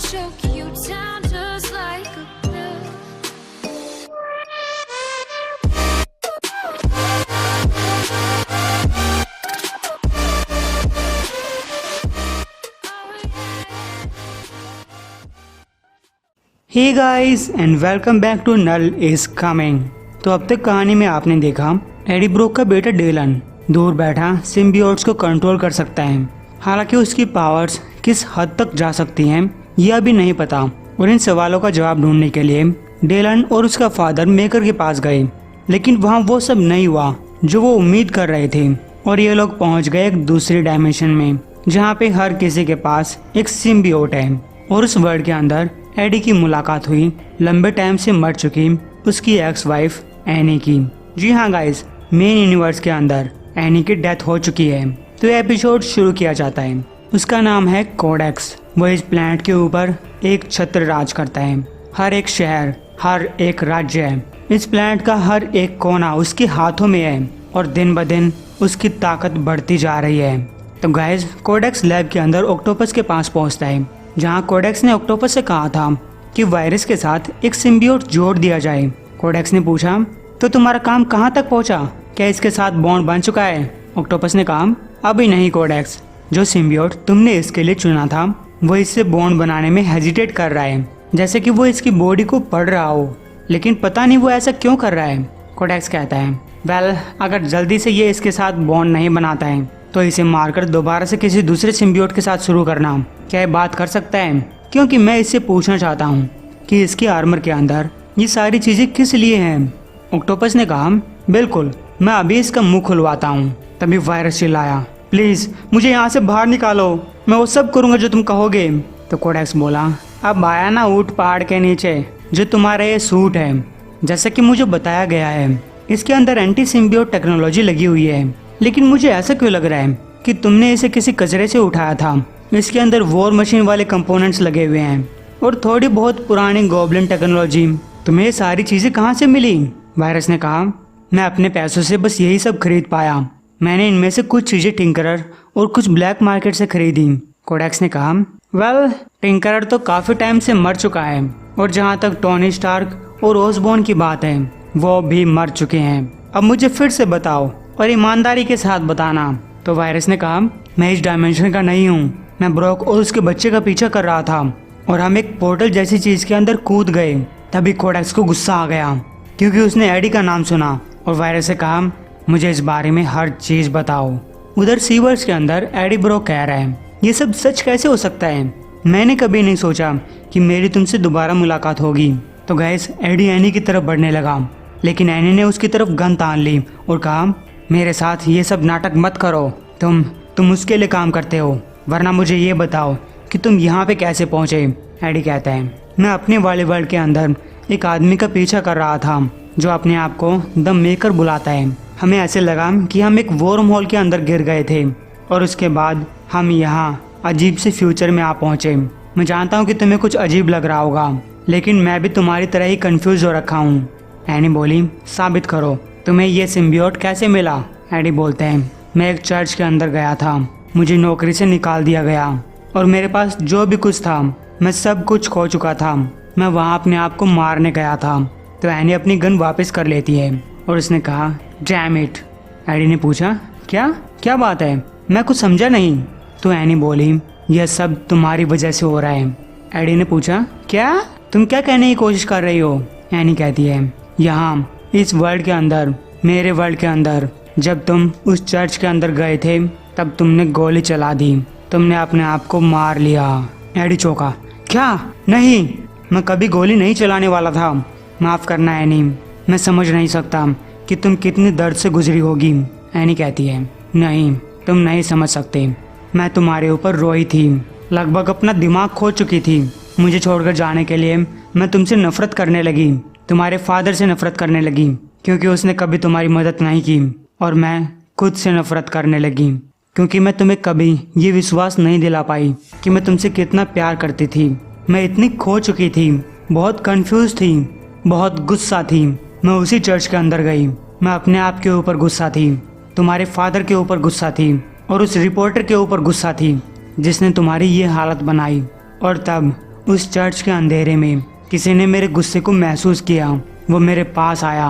choke you down just like a pill. Hey guys and welcome back to null is coming. तो अब तक कहानी में आपने देखा एडी ब्रोक का बेटा डेलन दूर बैठा सिम्बियोट्स को कंट्रोल कर सकता है। हालांकि उसकी पावर्स किस हद तक जा सकती हैं यह अभी नहीं पता, और इन सवालों का जवाब ढूंढने के लिए डेलन और उसका फादर मेकर के पास गए, लेकिन वहाँ वो सब नहीं हुआ जो वो उम्मीद कर रहे थे। और ये लोग पहुँच गए एक दूसरी डायमेंशन में जहाँ पे हर किसी के पास एक सिम्बियोट है। और उस वर्ल्ड के अंदर एडी की मुलाकात हुई लंबे टाइम से मर चुकी उसकी एक्स वाइफ एनी की। जी हाँ गाइस, मेन यूनिवर्स के अंदर एनी की डेथ हो चुकी है। तो ये एपिसोड शुरू किया जाता है। उसका नाम है कोडेक्स। वो इस प्लैनेट के ऊपर एक छत्र राज करता है। हर एक शहर, हर एक राज्य है, इस प्लैनेट का हर एक कोना उसके हाथों में है और दिन ब दिन उसकी ताकत बढ़ती जा रही है। तो गाइस, कोडेक्स लैब के अंदर ऑक्टोपस के पास पहुंचता है, जहां कोडेक्स ने ऑक्टोपस से कहा था कि वायरस के साथ एक सिम्बियोट जोड़ दिया जाए। कोडेक्स ने पूछा, तो तुम्हारा काम कहां तक पहुंचा? क्या इसके साथ बॉन्ड बन चुका है? ऑक्टोपस ने कहा, अभी नहीं कोडेक्स। जो सिम्बियोट तुमने इसके लिए चुना था वो इससे बॉन्ड बनाने में हेजिटेट कर रहा है, जैसे कि वो इसकी बॉडी को पढ़ रहा हो, लेकिन पता नहीं वो ऐसा क्यों कर रहा है। कोडेक्स कहता है, वेल, अगर जल्दी से ये इसके साथ बॉन्ड नहीं बनाता है तो इसे मारकर दोबारा से किसी दूसरे सिम्बियोट के साथ शुरू करना। क्या ये बात कर सकता है? क्योंकि मैं इससे पूछना चाहता हूँ कि इसके आर्मर के अंदर ये सारी चीजें किस लिए हैं। ऑक्टोपस ने कहा, बिल्कुल, मैं अभी इसका मुंह खुलवाता हूँ। तभी वायरस चिल्लाया, प्लीज मुझे यहाँ से बाहर निकालो, मैं वो सब करूँगा जो तुम कहोगे। तो कोडेक्स बोला, अब आया ना ऊंट पहाड़ के नीचे जो तुम्हारा ये सूट है। जैसे कि मुझे बताया गया है इसके अंदर एंटी सिम्बियोट टेक्नोलॉजी लगी हुई है, लेकिन मुझे ऐसा क्यों लग रहा है कि तुमने इसे किसी कचरे से उठाया था। इसके अंदर वॉर मशीन वाले कंपोनेंट्स लगे हुए हैं और थोड़ी बहुत पुरानी गॉबलिन टेक्नोलॉजी। तुम्हें ये सारी चीजें कहाँ से मिली? वायरस ने कहा, मैं अपने पैसों से बस यही सब खरीद पाया। मैंने इनमें से कुछ चीजें टिंकरर और कुछ ब्लैक मार्केट से खरीदी। कोडेक्स ने कहा, वेल, टिंकरर तो काफी टाइम से मर चुका है, और जहाँ तक टोनी स्टार्क और ओसबॉर्न की बात है वो भी मर चुके हैं। अब मुझे फिर से बताओ और ईमानदारी के साथ बताना। तो वायरस ने कहा, मैं इस डायमेंशन का नहीं हूँ। मैं ब्रोक और उसके बच्चे का पीछा कर रहा था और हम एक पोर्टल जैसी चीज के अंदर कूद गए। तभी कोडेक्स को गुस्सा आ गया क्योंकि उसने एडी का नाम सुना, और वायरस से कहा, मुझे इस बारे में हर चीज बताओ। उधर सीवर्स के अंदर एडी ब्रोक कह रहा है, ये सब सच कैसे हो सकता है? मैंने कभी नहीं सोचा कि मेरी तुमसे दोबारा मुलाकात होगी। तो गैस, एडी एनी की तरफ बढ़ने लगा, लेकिन एनी ने उसकी तरफ गन तान ली और कहा, मेरे साथ ये सब नाटक मत करो। तुम उसके लिए काम करते हो, वरना मुझे ये बताओ कि तुम यहाँ पे कैसे पहुँचे। एडी कहता है, मैं अपने वाले वर्ल्ड के अंदर एक आदमी का पीछा कर रहा था जो अपने आप को द मेकर बुलाता है। हमें ऐसे लगा कि हम एक वॉर्म होल के अंदर गिर गए थे और उसके बाद हम यहाँ अजीब से फ्यूचर में आ पहुँचे। मैं जानता हूँ कि तुम्हें कुछ अजीब लग रहा होगा, लेकिन मैं भी तुम्हारी तरह ही कंफ्यूज हो रखा हूँ। एनी बोली, साबित करो, तुम्हें ये सिम्बियोट कैसे मिला? एडी बोलते हैं, मैं एक चर्च के अंदर गया था, मुझे नौकरी से निकाल दिया गया और मेरे पास जो भी कुछ था मैं सब कुछ खो चुका था। मैं वहाँ अपने आप को मारने गया था। तो एनी अपनी गन वापस कर लेती है और उसने कहा, डैम इट। एडी ने पूछा, क्या बात है? मैं कुछ समझा नहीं। तो एनी बोली, यह सब तुम्हारी वजह से हो रहा है। एडी ने पूछा, क्या? तुम क्या कहने की कोशिश कर रही हो? एनी कहती है, यहाँ इस वर्ल्ड के अंदर, मेरे वर्ल्ड के अंदर, जब तुम उस चर्च के अंदर गए थे तब तुमने गोली चला दी, तुमने अपने आप को मार लिया। एडी चौंका, क्या? नहीं, मैं कभी गोली नहीं चलाने वाला था। माफ करना एनी, मैं समझ नहीं सकता कि तुम कितने दर्द से गुजरी होगी। एनी कहती है, नहीं, तुम नहीं समझ सकते। मैं तुम्हारे ऊपर रोई थी, लगभग अपना दिमाग खो चुकी थी। मुझे छोड़कर जाने के लिए मैं तुमसे नफरत करने लगी, तुम्हारे फादर से नफरत करने लगी क्योंकि उसने कभी तुम्हारी मदद नहीं की, और मैं खुद से नफरत करने लगी क्योंकि मैं तुम्हें कभी ये विश्वास नहीं दिला पाई कि मैं तुमसे कितना प्यार करती थी। मैं इतनी खो चुकी थी, बहुत कंफ्यूज थी, बहुत गुस्सा थी। मैं उसी चर्च के अंदर गई। मैं अपने आप के ऊपर गुस्सा थी, तुम्हारे फादर के ऊपर गुस्सा थी, और उस रिपोर्टर के ऊपर गुस्सा थी जिसने तुम्हारी ये हालत बनाई। और तब उस चर्च के अंधेरे में किसी ने मेरे गुस्से को महसूस किया। वो मेरे पास आया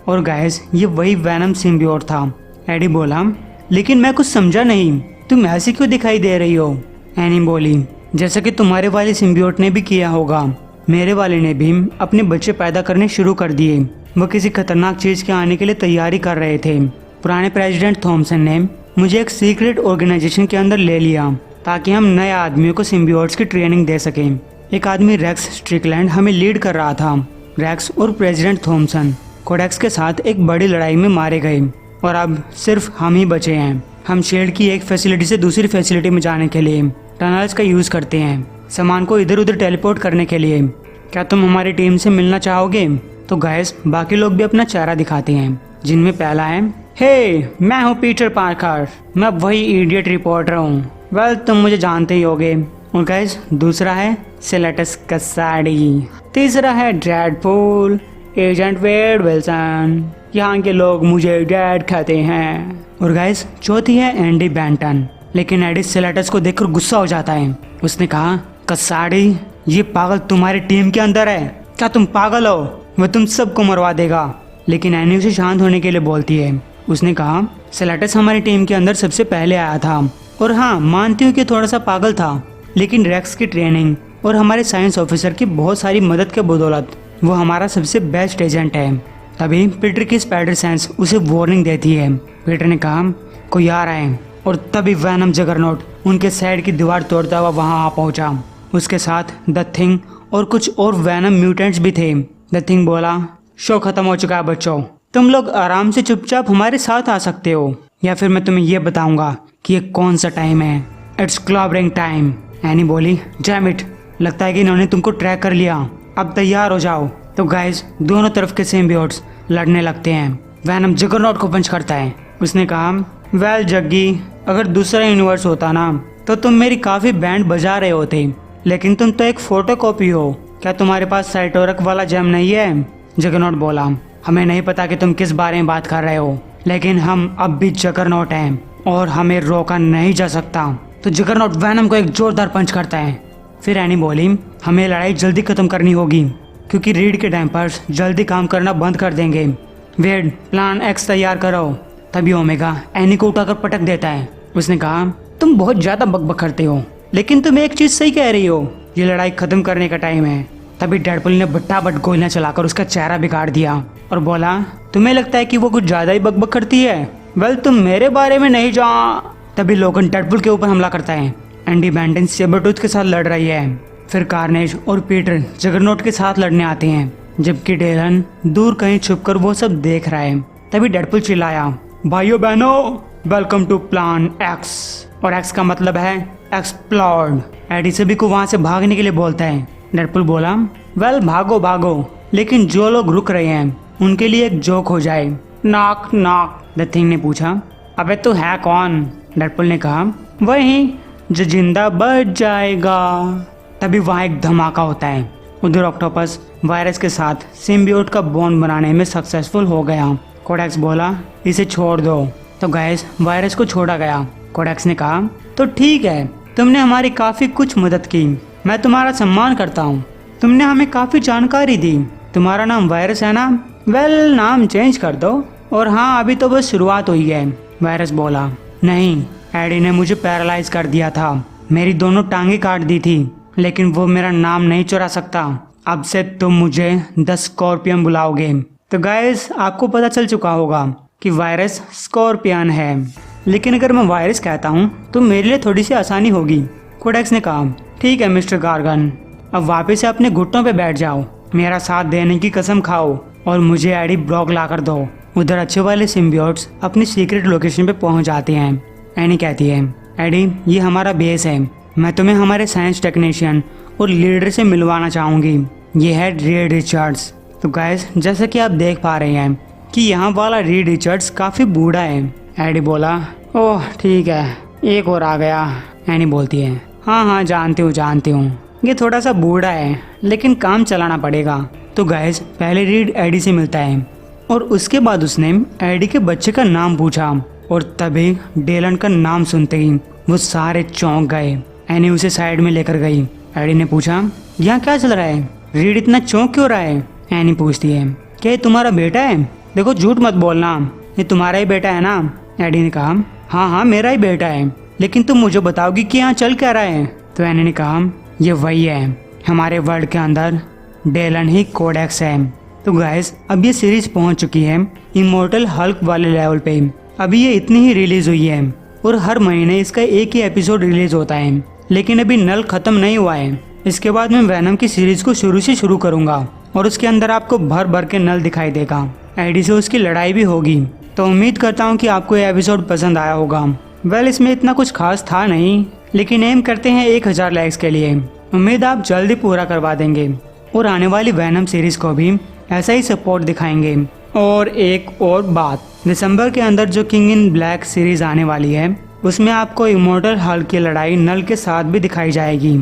और गाइस ये वही वैनम सिम्बियोट था। एडी बोला, लेकिन मैं कुछ समझा नहीं, तुम ऐसी क्यों दिखाई दे रही हो? एनी बोली, जैसा कि तुम्हारे वाले सिम्बियोट ने भी किया होगा, मेरे वाले ने भी अपने बच्चे पैदा करने शुरू कर दिए। वो किसी खतरनाक चीज के आने के लिए तैयारी कर रहे थे। पुराने प्रेसिडेंट थॉमसन ने मुझे एक सीक्रेट ऑर्गेनाइजेशन के अंदर ले लिया ताकि हम नए आदमियों को सिम्बियोट्स की ट्रेनिंग दे सकें। एक आदमी रेक्स स्ट्रिकलैंड हमें लीड कर रहा था। रेक्स और प्रेसिडेंट थॉमसन कोडेक्स के साथ एक बड़ी लड़ाई में मारे गए और अब सिर्फ हम ही बचे हैं। हम शील्ड की एक फैसिलिटी से दूसरी फैसिलिटी में जाने के लिए टनल्स का यूज करते हैं, सामान को इधर उधर टेलीपोर्ट करने के लिए। क्या तुम हमारी टीम से मिलना चाहोगे? तो गाइस बाकी लोग भी अपना चेहरा दिखाते हैं, जिनमें पहला है, हे मैं हूँ पीटर पार्कर, मैं वही इडियट रिपोर्टर हूँ। वेल तुम मुझे जानते ही होगे। और गाइस दूसरा है सेलेटस कसाडी। तीसरा है ड्रेडपूल, एजेंट वेड विल्सन, यहाँ के लोग मुझे डैड कहते हैं। और गाइस चौथी है एंडी बैंटन। लेकिन एडी सेलेटस को देखकर गुस्सा हो जाता है। उसने कहा, कसाडी ये पागल तुम्हारी टीम के अंदर है, क्या तुम पागल हो? वह तुम सबको मरवा देगा। लेकिन एनी उसे शांत होने के लिए बोलती है। उसने कहा, सेलेटस हमारी टीम के अंदर सबसे पहले आया था और हाँ मानती हूँ कि थोड़ा सा पागल था, लेकिन रेक्स की ट्रेनिंग और हमारे साइंस ऑफिसर की बहुत सारी मदद के बदौलत वो हमारा सबसे बेस्ट एजेंट है। तभी पीटर की स्पाइडर सेंस उसे वार्निंग देती है। पीटर ने कहा, कोई आ रहा है, और तभी वैनम जगरनॉट उनके साइड की दीवार तोड़ता हुआ वहां आ पहुंचा। उसके साथ द थिंग और कुछ और वैनम म्यूटेंट्स भी थे। द थिंग बोला, शो खत्म हो चुका है बच्चों, तुम लोग आराम से चुपचाप हमारे साथ आ सकते हो, या फिर मैं तुम्हें यह बताऊंगा कि ये कौन सा टाइम है। It's clobbering time. एनी बोली, डैम इट, लगता है कि इन्होंने तुमको ट्रैक कर लिया, अब तैयार हो जाओ। तो गाइस दोनों तरफ के सिम्बियोट्स लड़ने लगते हैं। वैनम जगरनॉट को पंच करता है। उसने कहा, वेल जग्गी, अगर दूसरा यूनिवर्स होता ना तो तुम मेरी काफी बैंड बजा रहे होते, लेकिन तुम तो एक फोटोकॉपी हो। क्या तुम्हारे पास साइटोरक वाला जेम नहीं है? जगरनॉट बोला, हमें नहीं पता कि तुम किस बारे में बात कर रहे हो, लेकिन हम अब भी जगरनॉट हैं और हमें रोका नहीं जा सकता। तो जगरनॉट वैनम को एक जोरदार पंच करता है। फिर एनी बोली, हमें लड़ाई जल्दी खत्म करनी होगी क्योंकि रीड के डैम्पर्स जल्दी काम करना बंद कर देंगे। वेड, प्लान एक्स तैयार करो। तभी ओमेगा एनी को उठाकर पटक देता है। उसने कहा, तुम बहुत ज्यादा बकबक करते हो, लेकिन तुम एक चीज सही कह रही हो, ये लड़ाई खत्म करने का टाइम है। तभी डेडपुल ने बट्टाबट गोलियां चलाकर उसका चेहरा बिगाड़ दिया और बोला, तुम्हें लगता है कि वो कुछ ज्यादा ही बकबक करती है? वेल तुम मेरे बारे में नहीं जान। तभी लोगन डेडपुल के ऊपर हमला करता है। एंडी बैंटन सेबरटूथ के साथ लड़ रही है। फिर कार्नेज और पीटर जगरनॉट के साथ लड़ने आते हैं, जबकि डेलन दूर कहीं छुपकर वो सब देख रहा है। तभी डेडपुल चिल्लाया, भाइयों बहनों, वेलकम टू प्लान एक्स। और एक्स का मतलब है एक्सप्लोड। एडी सभी को वहां से भागने के लिए बोलता है। डेडपुल बोला, वेल भागो भागो, लेकिन जो लोग रुक रहे हैं उनके लिए एक जोक हो जाए। Knock knock. द थिंग ने पूछा, अबे तू है कौन? डेडपुल ने कहा, वही जो जिंदा बच जाएगा। तभी वहाँ एक धमाका होता है। उधर ऑक्टोपस वायरस के साथ सिम्बियोट का बॉन्ड बनाने में सक्सेसफुल हो गया। कोडेक्स बोला, इसे छोड़ दो। तो गाइस वायरस को छोड़ा गया। कोडेक्स ने कहा, तो ठीक है, तुमने हमारी काफी कुछ मदद की, मैं तुम्हारा सम्मान करता हूँ, तुमने हमें काफी जानकारी दी। तुम्हारा नाम वायरस है ना? वेल नाम चेंज कर दो। और हाँ अभी तो बस शुरुआत हुई है। वायरस बोला, नहीं, एडी ने मुझे पैरालाइज कर दिया था, मेरी दोनों टांगे काट दी थी, लेकिन वो मेरा नाम नहीं चुरा सकता। अब से तुम मुझे द स्कॉर्पियन बुलाओगे। तो गाइस आपको पता चल चुका होगा कि वायरस स्कॉर्पियन है, लेकिन अगर मैं वायरस कहता हूँ तो मेरे लिए थोड़ी सी आसानी होगी। कोडेक्स ने कहा, ठीक है मिस्टर गार्गन, अब वापस से अपने घुटनों पे बैठ जाओ, मेरा साथ देने की कसम खाओ और मुझे एडी ब्लॉक ला कर दो। उधर अच्छे वाले सिम्बियोट्स अपनी सीक्रेट लोकेशन पे पहुंच जाते हैं। एनी कहती है, एडी ये हमारा बेस है, मैं तुम्हें हमारे साइंस टेक्नीशियन और लीडर से मिलवाना चाहूँगी, ये है रीड रिचर्ड्स। तो गाइस जैसा कि आप देख पा रहे हैं कि यहाँ वाला रीड रिचर्ड्स काफ़ी बूढ़ा है। एडी बोला, ओह ठीक है, एक और आ गया। एनी बोलती है, हाँ हाँ जानती हूँ, ये थोड़ा सा बूढ़ा है लेकिन काम चलाना पड़ेगा। तो गाइस पहले रीड एडी से मिलता है और उसके बाद उसने एडी के बच्चे का नाम पूछा और तभी डेलन का नाम सुनते ही वो सारे चौंक गए। एनी उसे साइड में लेकर गई। एडी ने पूछा, यहाँ क्या चल रहा है? रीड इतना चौंक क्यों रहा है? एनी पूछती है। क्या ये तुम्हारा बेटा है? देखो झूठ मत बोलना, ये तुम्हारा ही बेटा है ना? एडी ने कहा हाँ हाँ मेरा ही बेटा है, लेकिन तुम मुझे बताओगी कि यहाँ चल क्या रहा है? तो एनी ने कहा ये वही है, हमारे वर्ल्ड के अंदर डेलन ही कोडेक्स है। तो गाइस अब ये सीरीज पहुंच चुकी है इमोर्टल हल्क वाले लेवल पे। अभी ये इतनी ही रिलीज हुई है और हर महीने इसका एक ही एपिसोड रिलीज होता है, लेकिन अभी नल खत्म नहीं हुआ है। इसके बाद मैं वैनम की सीरीज को शुरू से शुरू करूंगा और उसके अंदर आपको भर भर के नल दिखाई देगा। एडी से उसकी लड़ाई भी होगी। तो उम्मीद करता हूँ कि आपको ये एपिसोड पसंद आया होगा। वेल इसमें इतना कुछ खास था नहीं, लेकिन एम करते हैं 1000 लाइक्स के लिए। उम्मीद आप जल्दी पूरा करवा देंगे और आने वाली वैनम सीरीज को भी ऐसा ही सपोर्ट दिखाएंगे। और एक और बात, दिसंबर के अंदर जो किंग इन ब्लैक सीरीज आने वाली है उसमें आपको इमोर्टल हल्क की लड़ाई नल के साथ भी दिखाई जाएगी।